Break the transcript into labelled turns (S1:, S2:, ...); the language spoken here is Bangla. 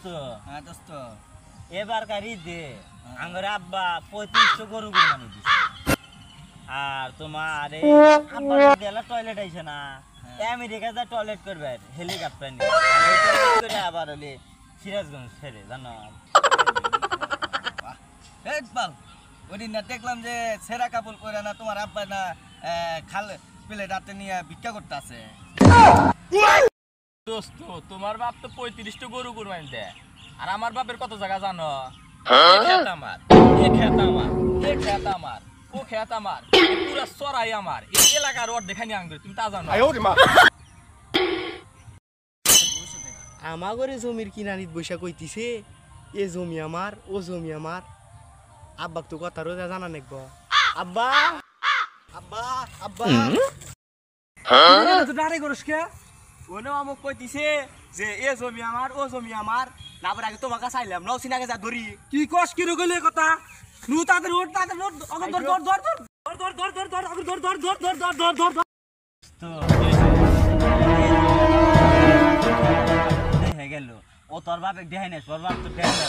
S1: দোস্ত হ্যাঁ দোস্ত এবার কারি দে আঙ্গরে আব্বা 3500 গরু কুরবানি দিছে আর তোমার এই আব্বা দেলা টয়লেট আইছে না আমেরিকা যা টয়লেট করবে হেলিকপ্টার নিয়ে টয়লেট করে আবার হলে সিরাজগঞ্জ ছেড়ে জানো
S2: একবার ওদিন না দেখলাম যে সেরা কাপড় পরে না তোমার আব্বা না খাল পেলে রাতে নিয়ে ভিক্ষা করতে আছে
S3: দোস্ত তোমার বাপ তো 35টা গরু কুরবানি দেয় আর আমার বাপের কত জায়গা জানো খেত আমার ও খেত আমার পুরা সরাই আমার এই এলাকার রোড দেখানি আঙ্গুর তুমি তা জানো
S4: আমাগরে জমির কিনারিত বৈশা কইতিছে এ জমি আমার ও জমি আমার আব্বাক তো কথা রোজা জানা নেকব আব্বা আব্বা আব্বা
S2: তো দাঁড়াই করস কে ওনে আমাকে কইতিছে যে এ জমি আমার ও জমি আমার নাবার আগে তোমাকে চাইলাম নাও সিনাকে যা ধরি
S4: কি কস কি রগলে কথা নু তাদের ওট অগর ধর ধর
S1: তো দেখে গেল ও তোর বাপে দেখাই না তোর বাপ তো দেখে না